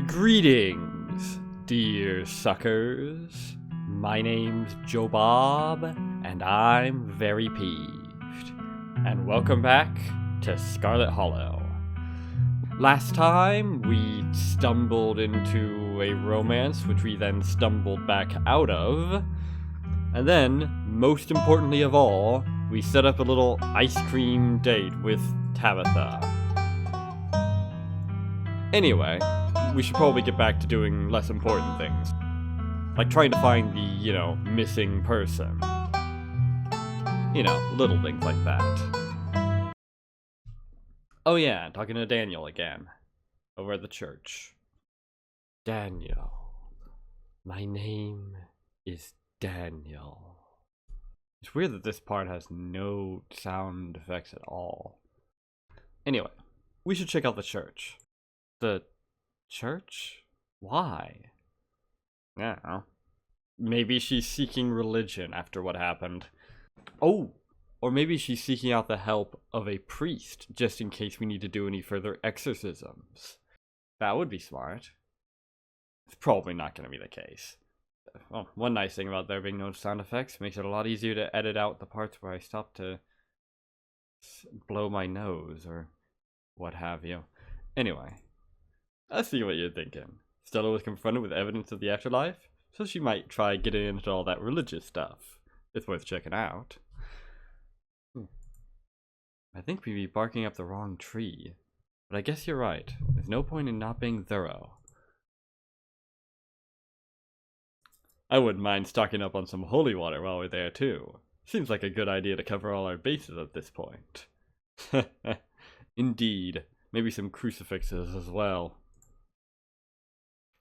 Greetings, dear suckers. My name's Joe Bob, and I'm very peeved. And welcome back to Scarlet Hollow. Last time, we stumbled into a romance, which we then stumbled back out of. And then, most importantly of all, we set up a little ice cream date with Tabitha. Anyway, we should probably get back to doing less important things. Like trying to find the, missing person. Little things like that. Oh yeah, talking to Daniel again. Over at the church. Daniel. My name is Daniel. It's weird that this part has no sound effects at all. Anyway, we should check out the church. The church? Why? I don't know. Maybe she's seeking religion after what happened. Oh! Or maybe she's seeking out the help of a priest, just in case we need to do any further exorcisms. That would be smart. It's probably not going to be the case. Well, one nice thing about there being no sound effects makes it a lot easier to edit out the parts where I stop to blow my nose or what have you. Anyway, I see what you're thinking. Stella was confronted with evidence of the afterlife, so she might try getting into all that religious stuff. It's worth checking out. I think we'd be barking up the wrong tree, but I guess you're right. There's no point in not being thorough. I wouldn't mind stocking up on some holy water while we're there too. Seems like a good idea to cover all our bases at this point. Indeed. Maybe some crucifixes as well.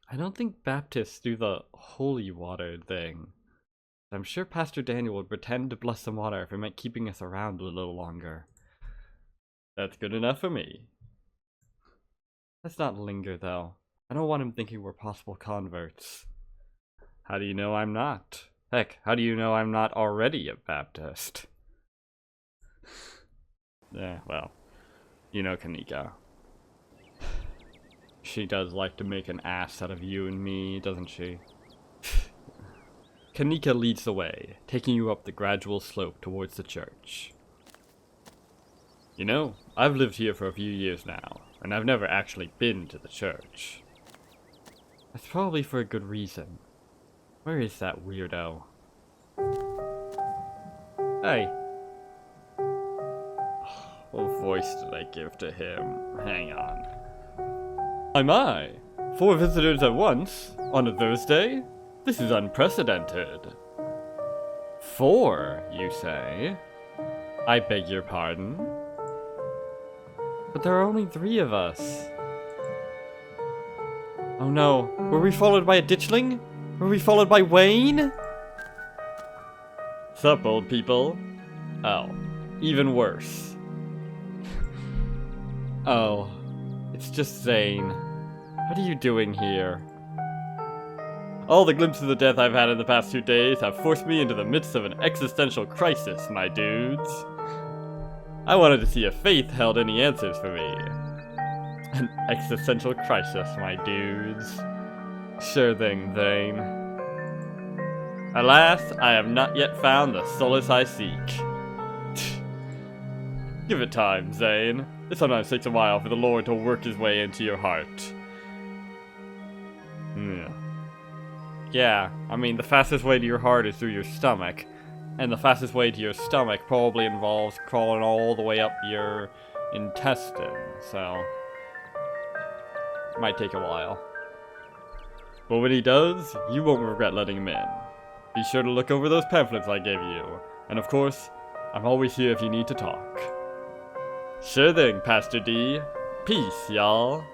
I don't think Baptists do the holy water thing. I'm sure Pastor Daniel would pretend to bless some water if it meant keeping us around a little longer. That's good enough for me. Let's not linger, though. I don't want him thinking we're possible converts. How do you know I'm not? Heck, how do you know I'm not already a Baptist? Well, you know Kanika. She does like to make an ass out of you and me, doesn't she? Kanika leads the way, taking you up the gradual slope towards the church. I've lived here for a few years now, and I've never actually been to the church. That's probably for a good reason. Where is that weirdo? Hey. What voice did I give to him? Hang on. My! 4 visitors at once? On a Thursday? This is unprecedented. 4, you say? I beg your pardon? But there are only 3 of us. Oh no, were we followed by a ditchling? Were we followed by Wayne? Sup, old people? Oh, even worse. Oh, it's just Zane. What are you doing here? All the glimpses of death I've had in the past 2 days have forced me into the midst of an existential crisis, my dudes. I wanted to see if faith held any answers for me. An existential crisis, my dudes. Sure thing, Zane. Alas, I have not yet found the solace I seek. Give it time, Zane. It sometimes takes a while for the Lord to work his way into your heart. Yeah, I mean, the fastest way to your heart is through your stomach. And the fastest way to your stomach probably involves crawling all the way up your intestine, so it might take a while. But when he does, you won't regret letting him in. Be sure to look over those pamphlets I gave you. And of course, I'm always here if you need to talk. Sure thing, Pastor D. Peace, y'all.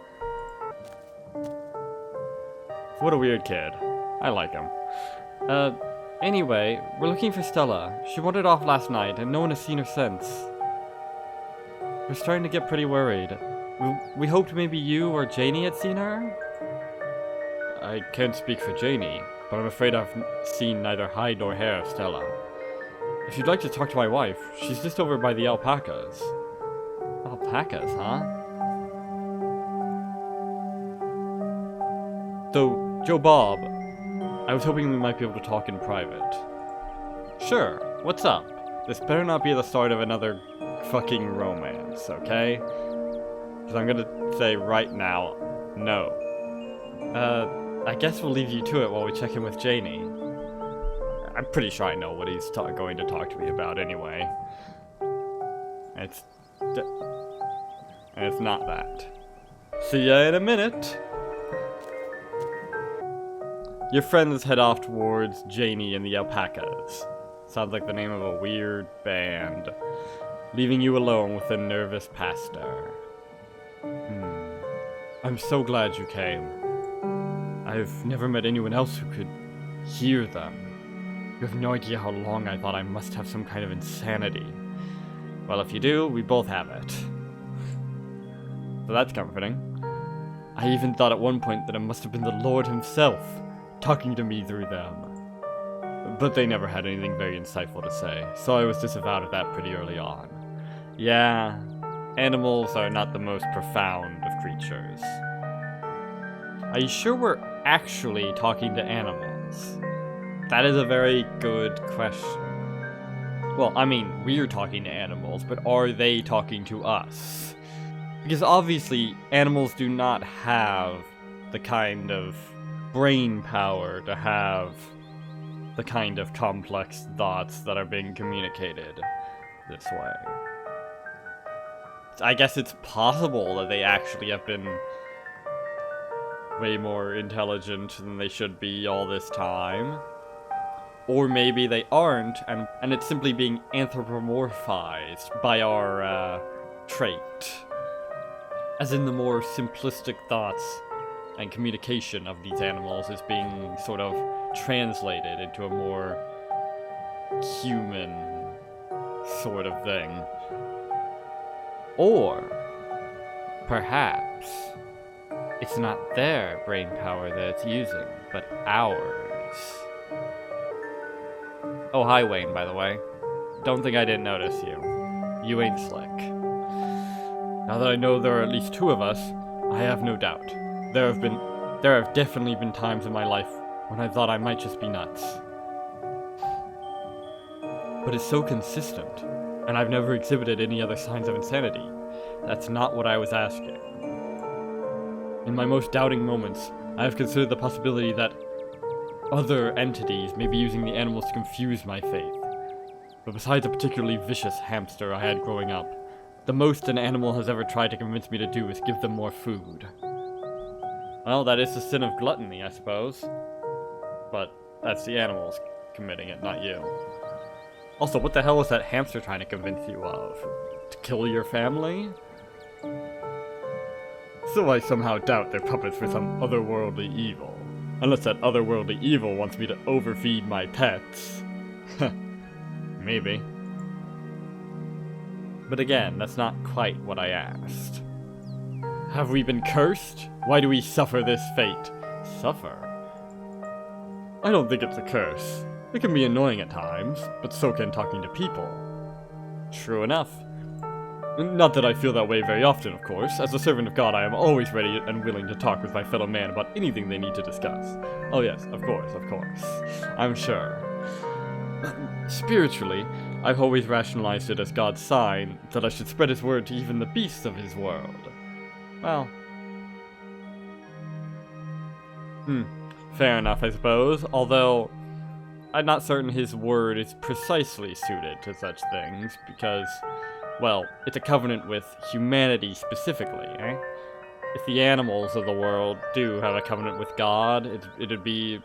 What a weird kid. I like him. Anyway, we're looking for Stella. She wandered off last night, and no one has seen her since. We're starting to get pretty worried. We hoped maybe you or Janie had seen her? I can't speak for Janie, but I'm afraid I've seen neither hide nor hair of Stella. If you'd like to talk to my wife, she's just over by the alpacas. Alpacas, huh? So, Joe Bob, I was hoping we might be able to talk in private. Sure, what's up? This better not be the start of another fucking romance, okay? Because I'm gonna say right now, no. I guess we'll leave you to it while we check in with Janie. I'm pretty sure I know what he's going to talk to me about anyway. It's not that. See ya in a minute. Your friends head off towards Janie and the Alpacas. Sounds like the name of a weird band. Leaving you alone with the nervous pastor. I'm so glad you came. I've never met anyone else who could hear them. You have no idea how long I thought I must have some kind of insanity. Well, if you do, we both have it. So that's comforting. I even thought at one point that it must have been the Lord himself talking to me through them. But they never had anything very insightful to say, so I was disavowed of that pretty early on. Yeah, animals are not the most profound of creatures. Are you sure we're actually talking to animals? That is a very good question. Well, I mean, we're talking to animals, but are they talking to us? Because obviously, animals do not have the kind of brain power to have the kind of complex thoughts that are being communicated this way. I guess it's possible that they actually have been way more intelligent than they should be all this time. Or maybe they aren't, and it's simply being anthropomorphized by our trait. As in the more simplistic thoughts and communication of these animals is being sort of translated into a more human sort of thing. Or perhaps it's not their brain power that it's using, but ours. Oh, hi Wayne, by the way. Don't think I didn't notice you. You ain't slick. Now that I know there are at least two of us, I have no doubt. There have definitely been times in my life when I thought I might just be nuts. But it's so consistent, and I've never exhibited any other signs of insanity. That's not what I was asking. In my most doubting moments, I have considered the possibility that other entities may be using the animals to confuse my faith. But besides a particularly vicious hamster I had growing up, the most an animal has ever tried to convince me to do is give them more food. Well, that is the sin of gluttony, I suppose. But that's the animals committing it, not you. Also, what the hell was that hamster trying to convince you of? To kill your family? So I somehow doubt they're puppets for some otherworldly evil. Unless that otherworldly evil wants me to overfeed my pets. Maybe. But again, that's not quite what I asked. Have we been cursed? Why do we suffer this fate? Suffer? I don't think it's a curse. It can be annoying at times, but so can talking to people. True enough. Not that I feel that way very often, of course. As a servant of God, I am always ready and willing to talk with my fellow man about anything they need to discuss. Oh yes, of course. I'm sure. Spiritually, I've always rationalized it as God's sign that I should spread his word to even the beasts of his world. Well... fair enough, I suppose, although I'm not certain his word is precisely suited to such things, because, well, it's a covenant with humanity specifically, eh? If the animals of the world do have a covenant with God, it'd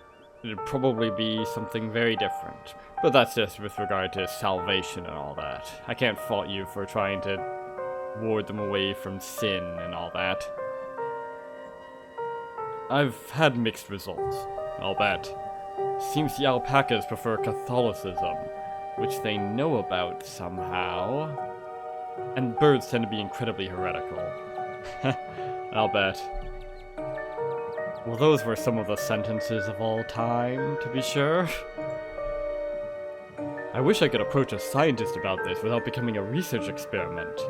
probably be something very different. But that's just with regard to salvation and all that. I can't fault you for trying to ward them away from sin and all that. I've had mixed results, I'll bet. Seems the alpacas prefer Catholicism, which they know about somehow. And birds tend to be incredibly heretical. I'll bet. Well, those were some of the sentences of all time, to be sure. I wish I could approach a scientist about this without becoming a research experiment.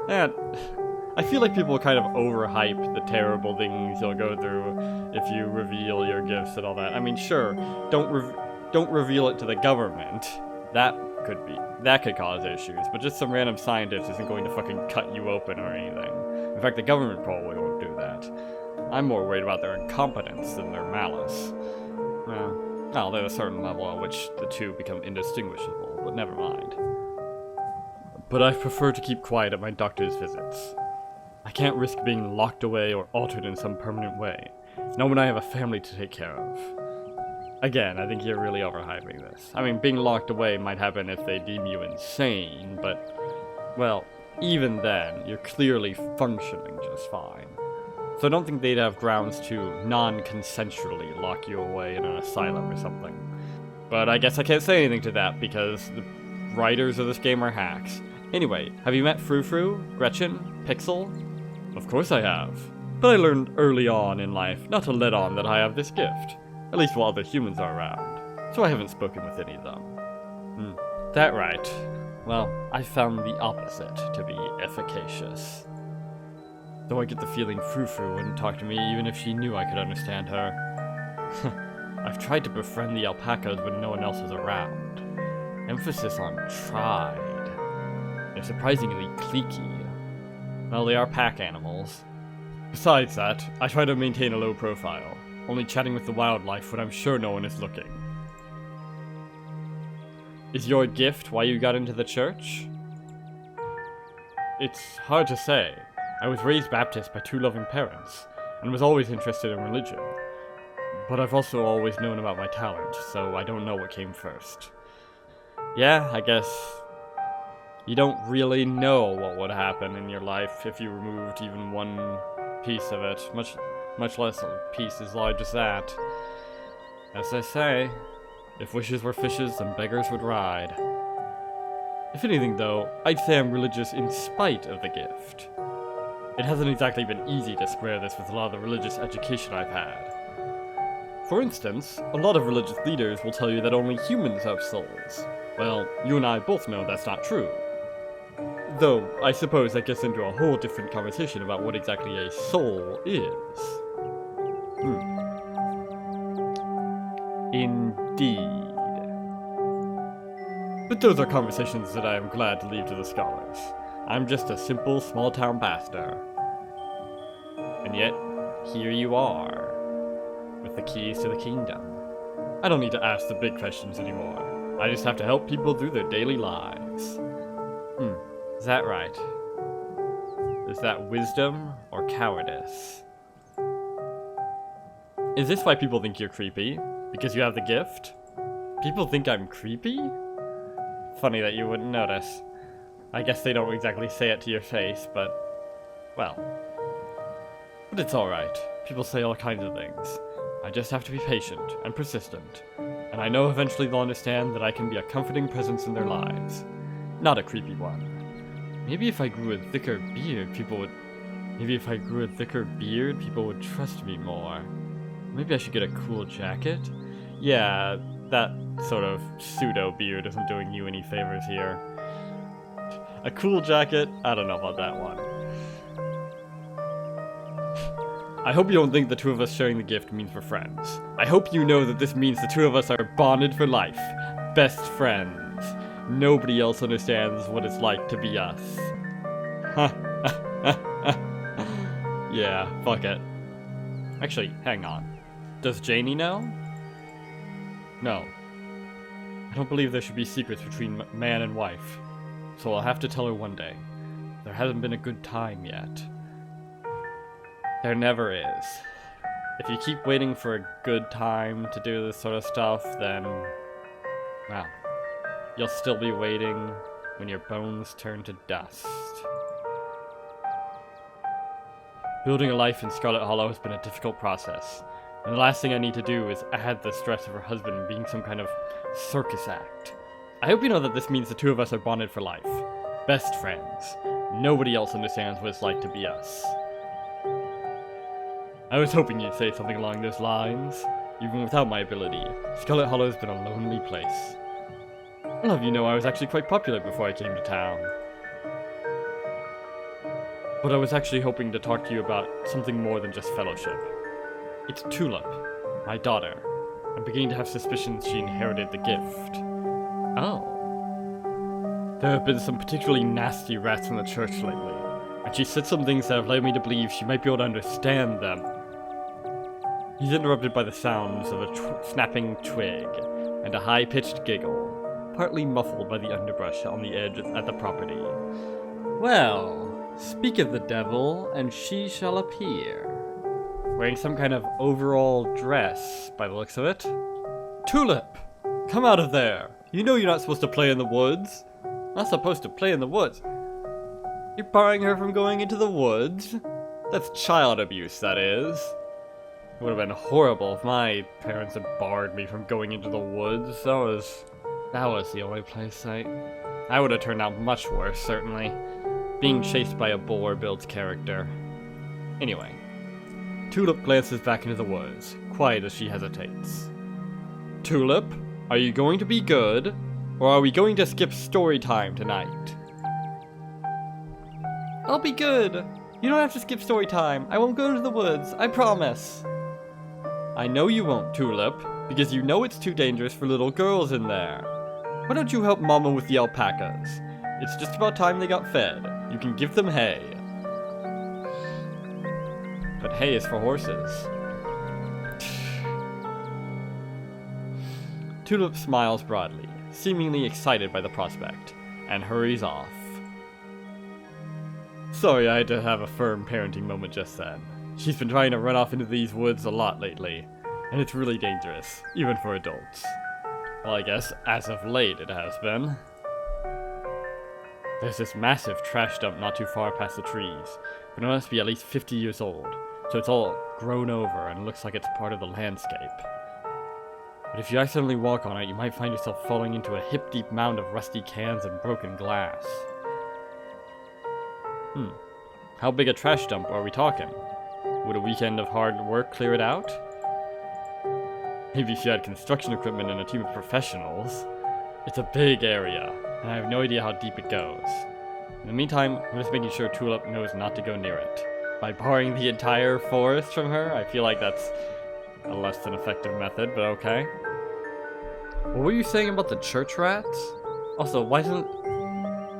And I feel like people kind of overhype the terrible things you'll go through if you reveal your gifts and all that. I mean, sure, don't reveal it to the government. That could cause issues, but just some random scientist isn't going to fucking cut you open or anything. In fact, the government probably won't do that. I'm more worried about their incompetence than their malice. Well, there's a certain level at which the two become indistinguishable, but never mind. But I prefer to keep quiet at my doctor's visits. I can't risk being locked away or altered in some permanent way, not when I have a family to take care of. Again, I think you're really overhyping this. I mean, being locked away might happen if they deem you insane, but, well, even then, you're clearly functioning just fine. So I don't think they'd have grounds to non-consensually lock you away in an asylum or something. But I guess I can't say anything to that because the writers of this game are hacks. Anyway, have you met Frou-Frou, Gretchen, Pixel? Of course I have. But I learned early on in life not to let on that I have this gift. At least while other humans are around. So I haven't spoken with any of them. That right. Well, I found the opposite to be efficacious. Though I get the feeling Frou-Frou wouldn't talk to me even if she knew I could understand her. I've tried to befriend the alpacas when no one else is around. Emphasis on tried. They're surprisingly cliquey. Well, they are pack animals. Besides that, I try to maintain a low profile, only chatting with the wildlife when I'm sure no one is looking. Is your gift why you got into the church? It's hard to say. I was raised Baptist by two loving parents, and was always interested in religion. But I've also always known about my talent, so I don't know what came first. Yeah, I guess you don't really know what would happen in your life if you removed even one piece of it, much less a piece as large as that. As they say, if wishes were fishes, then beggars would ride. If anything, though, I'd say I'm religious in spite of the gift. It hasn't exactly been easy to square this with a lot of the religious education I've had. For instance, a lot of religious leaders will tell you that only humans have souls. Well, you and I both know that's not true. Though, I suppose that gets into a whole different conversation about what exactly a soul is. Indeed. But those are conversations that I am glad to leave to the scholars. I'm just a simple small-town pastor. And yet, here you are, with the keys to the kingdom. I don't need to ask the big questions anymore. I just have to help people through their daily lives. Is that right? Is that wisdom or cowardice? Is this why people think you're creepy? Because you have the gift? People think I'm creepy? Funny that you wouldn't notice. I guess they don't exactly say it to your face, but, well. But it's alright. People say all kinds of things. I just have to be patient and persistent. And I know eventually they'll understand that I can be a comforting presence in their lives. Not a creepy one. Maybe if I grew a thicker beard, people would trust me more. Maybe I should get a cool jacket? Yeah, that sort of pseudo-beard isn't doing you any favors here. A cool jacket? I don't know about that one. I hope you don't think the two of us sharing the gift means we're friends. I hope you know that this means the two of us are bonded for life. Best friends. Nobody else understands what it's like to be us. Yeah, fuck it. Actually, hang on. Does Janie know? No. I don't believe there should be secrets between man and wife. So I'll have to tell her one day. There hasn't been a good time yet. There never is. If you keep waiting for a good time to do this sort of stuff, then, well, you'll still be waiting when your bones turn to dust. Building a life in Scarlet Hollow has been a difficult process, and the last thing I need to do is add the stress of her husband being some kind of circus act. I hope you know that this means the two of us are bonded for life. Best friends. Nobody else understands what it's like to be us. I was hoping you'd say something along those lines. Even without my ability, Scarlet Hollow's been a lonely place. I'll have you know I was actually quite popular before I came to town. but I was actually hoping to talk to you about something more than just fellowship. It's Tulip, my daughter. I'm beginning to have suspicions she inherited the gift. Oh. There have been some particularly nasty rats in the church lately, and she said some things that have led me to believe she might be able to understand them. He's interrupted by the sounds of a snapping twig and a high-pitched giggle, partly muffled by the underbrush on the edge at the property. Well, speak of the devil, and she shall appear. Wearing some kind of overall dress, by the looks of it. Tulip! Come out of there! You know you're not supposed to play in the woods. Not supposed to play in the woods. You're barring her from going into the woods? That's child abuse, that is. It would have been horrible if my parents had barred me from going into the woods. That was the only place I would have turned out much worse, certainly. Being chased by a boar builds character. Anyway, Tulip glances back into the woods, quiet as she hesitates. Tulip, are you going to be good, or are we going to skip story time tonight? I'll be good. You don't have to skip story time. I won't go to the woods, I promise. I know you won't, Tulip, because you know it's too dangerous for little girls in there. Why don't you help Mama with the alpacas? It's just about time they got fed. You can give them hay. But hay is for horses. Tulip smiles broadly, seemingly excited by the prospect, and hurries off. Sorry I had to have a firm parenting moment just then. She's been trying to run off into these woods a lot lately, and it's really dangerous, even for adults. Well, I guess, as of late, it has been. There's this massive trash dump not too far past the trees, but it must be at least 50 years old, so it's all grown over and looks like it's part of the landscape. But if you accidentally walk on it, you might find yourself falling into a hip-deep mound of rusty cans and broken glass. How big a trash dump are we talking? Would a weekend of hard work clear it out? Maybe if you had construction equipment and a team of professionals. It's a big area, and I have no idea how deep it goes. In the meantime, I'm just making sure Tulip knows not to go near it. By barring the entire forest from her, I feel like that's a less than effective method, but okay. What were you saying about the church rats? Also, why isn't...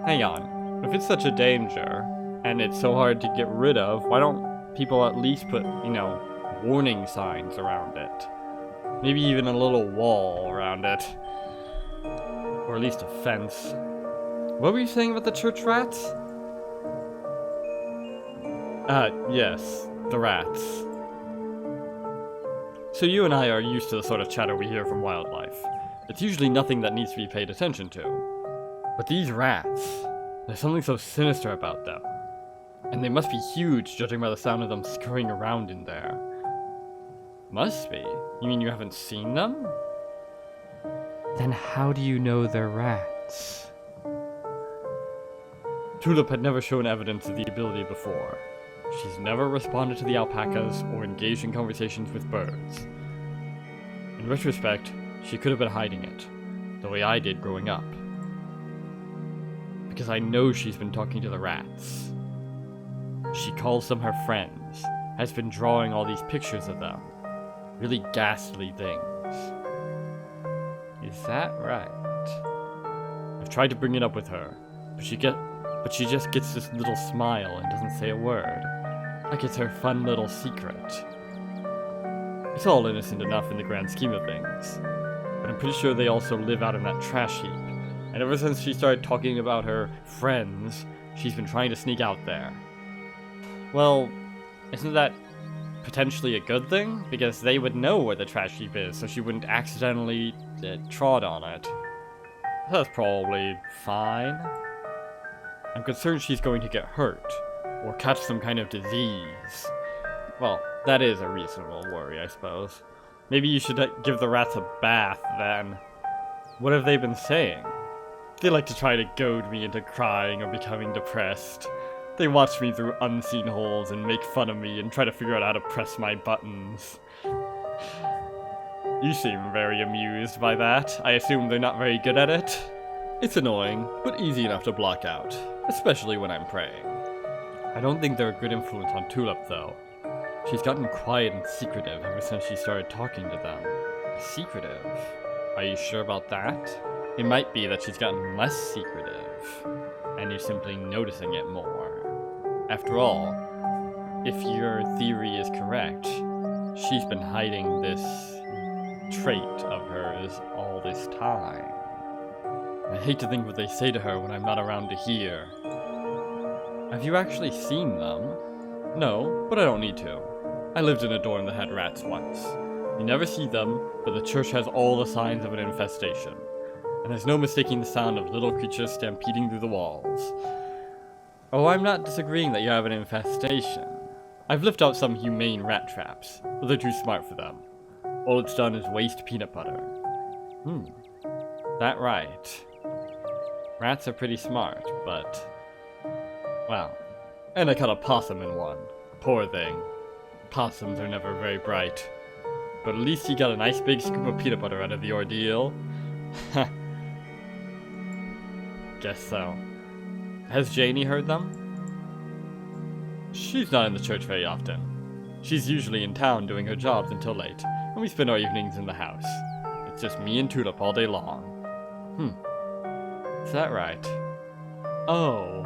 Hang on. If it's such a danger, and it's so hard to get rid of, why don't people at least put, warning signs around it? Maybe even a little wall around it. Or at least a fence. What were you saying about the church rats? Yes, the rats. So you and I are used to the sort of chatter we hear from wildlife. It's usually nothing that needs to be paid attention to. But these rats, there's something so sinister about them. And they must be huge, judging by the sound of them scurrying around in there. Must be? You mean you haven't seen them? Then how do you know they're rats? Tulip had never shown evidence of the ability before. She's never responded to the alpacas or engaged in conversations with birds. In retrospect, she could have been hiding it, the way I did growing up. Because I know she's been talking to the rats. She calls them her friends, has been drawing all these pictures of them. Really ghastly things. Is that right? I've tried to bring it up with her, but she just gets this little smile and doesn't say a word. Like it's her fun little secret. It's all innocent enough in the grand scheme of things, but I'm pretty sure they also live out in that trash heap, and ever since she started talking about her friends, she's been trying to sneak out there. Well, isn't that potentially a good thing? Because they would know where the trash heap is, so she wouldn't accidentally trod on it. That's probably fine. I'm concerned she's going to get hurt, or catch some kind of disease. Well, that is a reasonable worry, I suppose. Maybe you should give the rats a bath, then. What have they been saying? They like to try to goad me into crying or becoming depressed. They watch me through unseen holes and make fun of me and try to figure out how to press my buttons. You seem very amused by that. I assume they're not very good at it? It's annoying, but easy enough to block out, especially when I'm praying. I don't think they're a good influence on Tulip, though. She's gotten quiet and secretive ever since she started talking to them. Secretive? Are you sure about that? It might be that she's gotten less secretive, and you're simply noticing it more. After all, if your theory is correct, she's been hiding this trait of hers all this time. I hate to think what they say to her when I'm not around to hear. Have you actually seen them? No, but I don't need to. I lived in a dorm that had rats once. You never see them, but the church has all the signs of an infestation. And there's no mistaking the sound of little creatures stampeding through the walls. Oh, I'm not disagreeing that you have an infestation. I've lifted out some humane rat traps, but they're too smart for them. All it's done is waste peanut butter. That right. Rats are pretty smart, but... Wow. And I caught a possum in one. Poor thing. Possums are never very bright. But at least he got a nice big scoop of peanut butter out of the ordeal. Guess so. Has Janie heard them? She's not in the church very often. She's usually in town doing her jobs until late, and we spend our evenings in the house. It's just me and Tulip all day long. Is that right? Oh.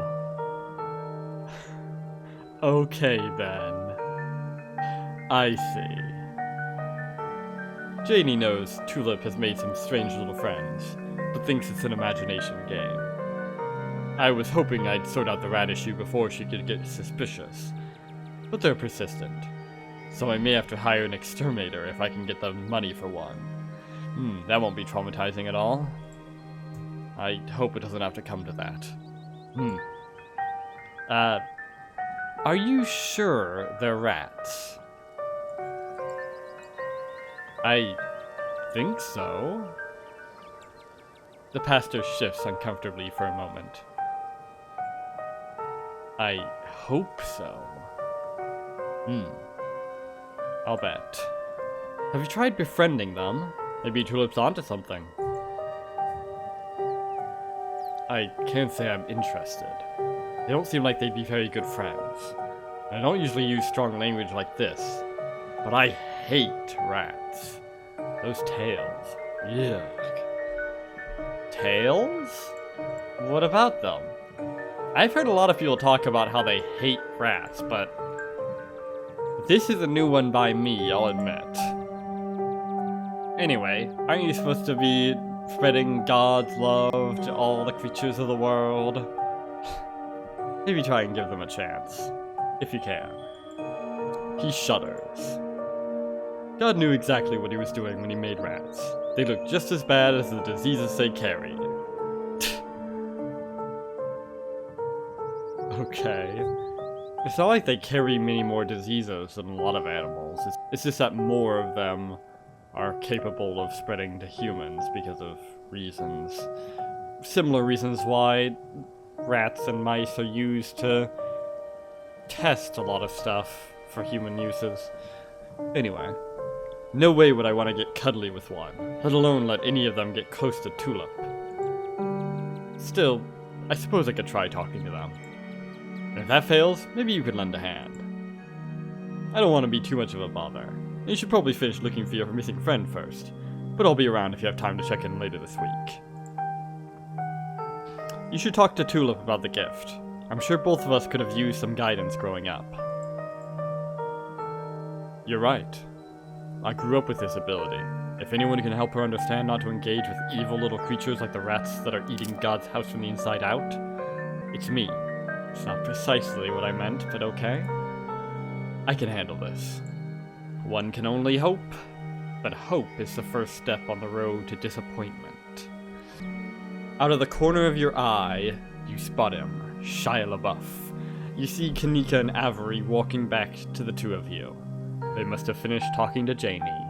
Okay then. I see. Janie knows Tulip has made some strange little friends, but thinks it's an imagination game. I was hoping I'd sort out the rat issue before she could get suspicious, but they're persistent, so I may have to hire an exterminator if I can get the money for one. That won't be traumatizing at all. I hope it doesn't have to come to that. Are you sure they're rats? I think so. The pastor shifts uncomfortably for a moment. I hope so. I'll bet. Have you tried befriending them? Maybe Tulip's onto something. I can't say I'm interested. They don't seem like they'd be very good friends. I don't usually use strong language like this, but I hate rats. Those tails. Yuck. Tails? What about them? I've heard a lot of people talk about how they hate rats, but this is a new one by me, I'll admit. Anyway, aren't you supposed to be spreading God's love to all the creatures of the world? Maybe try and give them a chance, if you can. He shudders. God knew exactly what he was doing when he made rats. They look just as bad as the diseases they carried. Okay. It's not like they carry many more diseases than a lot of animals. It's just that more of them are capable of spreading to humans because of reasons. Similar reasons why rats and mice are used to test a lot of stuff for human uses. Anyway, no way would I want to get cuddly with one, let alone let any of them get close to Tulip. Still, I suppose I could try talking to them. And if that fails, maybe you could lend a hand. I don't want to be too much of a bother. You should probably finish looking for your missing friend first, but I'll be around if you have time to check in later this week. You should talk to Tulip about the gift. I'm sure both of us could have used some guidance growing up. You're right. I grew up with this ability. If anyone can help her understand not to engage with evil little creatures like the rats that are eating God's house from the inside out, it's me. It's not precisely what I meant, but okay. I can handle this. One can only hope, but hope is the first step on the road to disappointment. Out of the corner of your eye, you spot him, Shia LaBeouf. You see Kanika and Avery walking back to the two of you. They must have finished talking to Janie.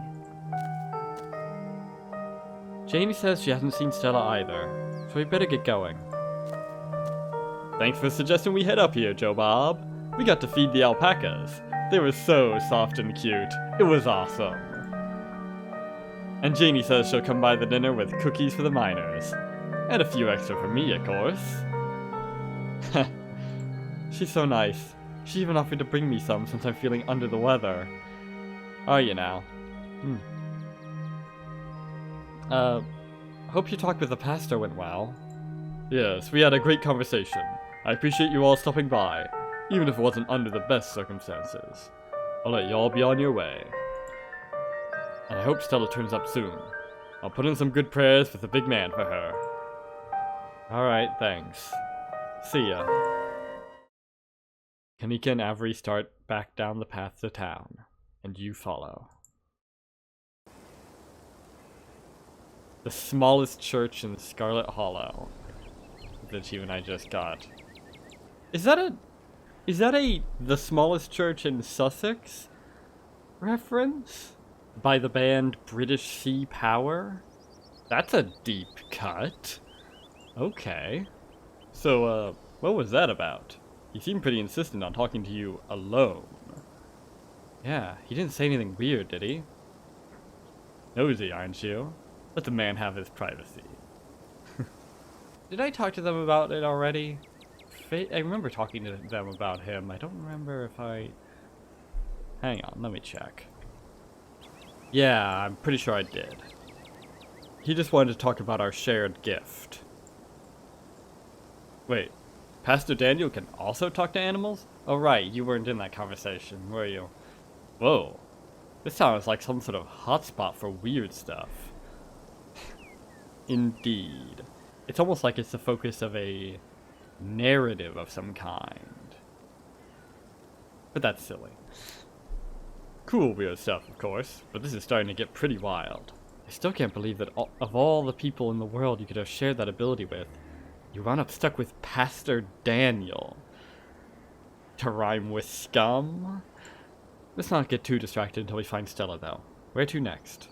Janie says she hasn't seen Stella either, so we better get going. Thanks for suggesting we head up here, Joe Bob. We got to feed the alpacas. They were so soft and cute. It was awesome. And Janie says she'll come by the dinner with cookies for the miners. And a few extra for me, of course. She's so nice. She even offered to bring me some since I'm feeling under the weather. Are you now? Hope your talk with the pastor went well. Yes, we had a great conversation. I appreciate you all stopping by, even if it wasn't under the best circumstances. I'll let you all be on your way. And I hope Stella turns up soon. I'll put in some good prayers with the big man for her. Alright, thanks. See ya. Kanika and Avery start back down the path to town, and you follow. The smallest church in Scarlet Hollow. The achievement I just got. Is that a the smallest church in Sussex reference? By the band British Sea Power? That's a deep cut. Okay. So, what was that about? He seemed pretty insistent on talking to you alone. Yeah, he didn't say anything weird, did he? Nosy, aren't you? Let the man have his privacy. Did I talk to them about it already? I remember talking to them about him. I don't remember if I... Hang on, let me check. Yeah, I'm pretty sure I did. He just wanted to talk about our shared gift. Wait, Pastor Daniel can also talk to animals? Oh right, you weren't in that conversation, were you? Whoa, this sounds like some sort of hotspot for weird stuff. Indeed. It's almost like it's the focus of a narrative of some kind. But that's silly. Cool weird stuff, of course, but this is starting to get pretty wild. I still can't believe that of all the people in the world you could have shared that ability with, you wound up stuck with Pastor Daniel. To rhyme with scum? Let's not get too distracted until we find Stella, though. Where to next?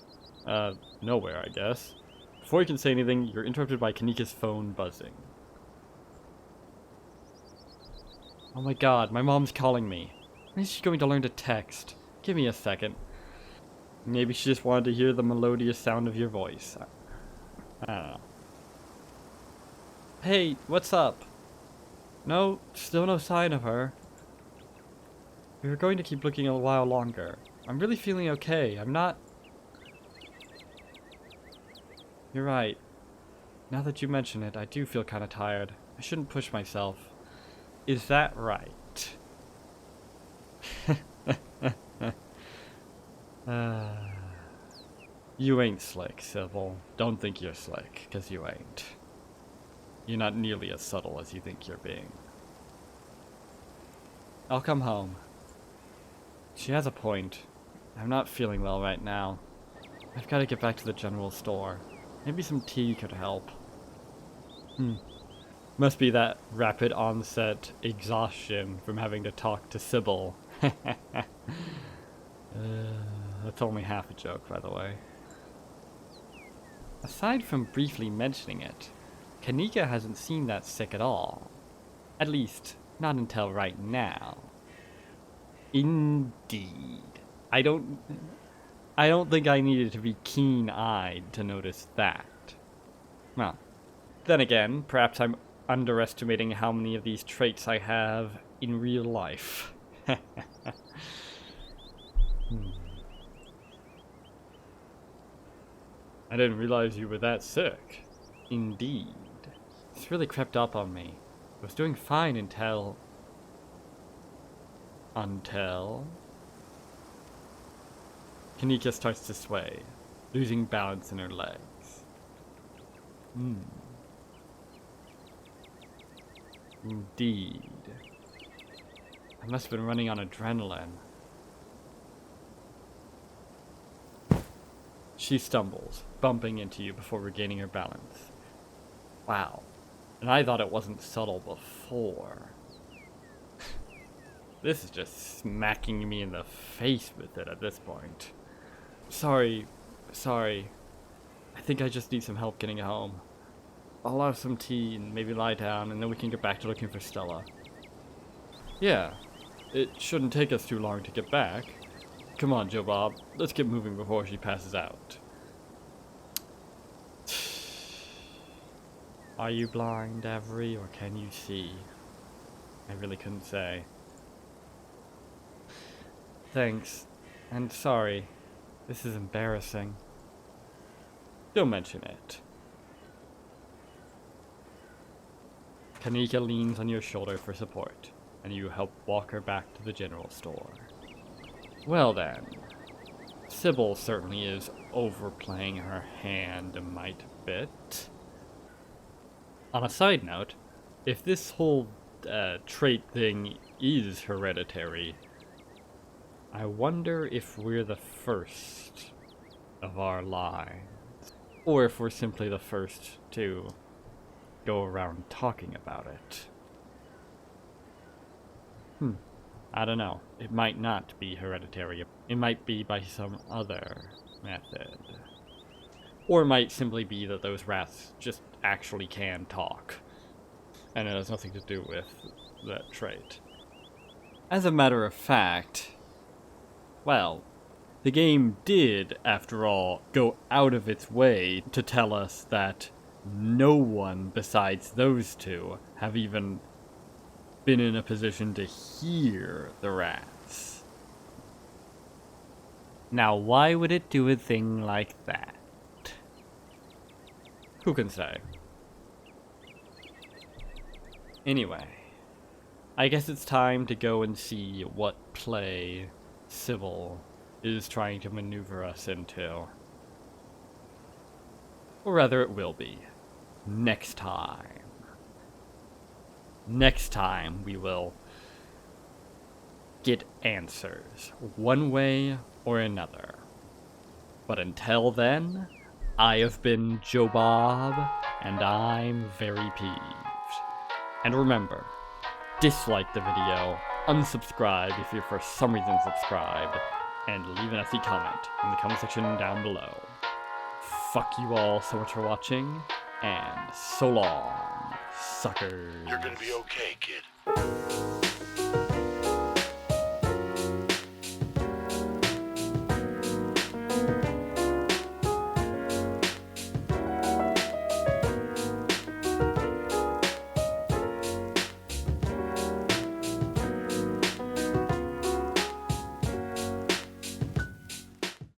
Nowhere, I guess. Before you can say anything, you're interrupted by Kanika's phone buzzing. Oh my god, my mom's calling me. When is she going to learn to text? Give me a second. Maybe she just wanted to hear the melodious sound of your voice. I don't know. Hey, what's up? No, still no sign of her. We were going to keep looking a while longer. I'm really feeling okay. I'm not... You're right. Now that you mention it, I do feel kind of tired. I shouldn't push myself. Is that right? You ain't slick, Sybil. Don't think you're slick, because you ain't. You're not nearly as subtle as you think you're being. I'll come home. She has a point. I'm not feeling well right now. I've got to get back to the general store. Maybe some tea could help. Must be that rapid onset exhaustion from having to talk to Sybil. That's only half a joke, by the way. Aside from briefly mentioning it, Kanika hasn't seemed that sick at all. At least, not until right now. Indeed. I don't think I needed to be keen-eyed to notice that. Well, then again, perhaps I'm underestimating how many of these traits I have in real life. I didn't realize you were that sick. Indeed. It's really crept up on me. I was doing fine until... Kanika starts to sway, losing balance in her legs. Indeed. I must have been running on adrenaline. She stumbles, bumping into you before regaining her balance. Wow. And I thought it wasn't subtle before. This is just smacking me in the face with it at this point. Sorry. I think I just need some help getting home. I'll have some tea and maybe lie down, and then we can get back to looking for Stella. Yeah, it shouldn't take us too long to get back. Come on, Joe Bob, let's get moving before she passes out. Are you blind, Avery, or can you see? I really couldn't say. thanks. And sorry. This is embarrassing. Don't mention it. Kanika leans on your shoulder for support, and you help walk her back to the general store. Well then, Sybil certainly is overplaying her hand a mite bit. On a side note, if this whole trait thing is hereditary, I wonder if we're the first of our line, or if we're simply the first to go around talking about it. I don't know. It might not be hereditary. It might be by some other method. Or it might simply be that those rats just actually can talk, and it has nothing to do with that trait. As a matter of fact, well, the game did, after all, go out of its way to tell us that no one besides those two have even been in a position to hear the rats. Now, why would it do a thing like that? Who can say? Anyway, I guess it's time to go and see what play Sybil is trying to maneuver us into. Or rather, it will be. Next time. Next time we will get answers, one way or another. But until then, I have been Joe Bob, and I'm very peeved. And remember, dislike the video, unsubscribe if you're for some reason subscribed, and leave an SE comment in the comment section down below. Fuck you all so much for watching, and so long, suckers. You're gonna be okay, kid.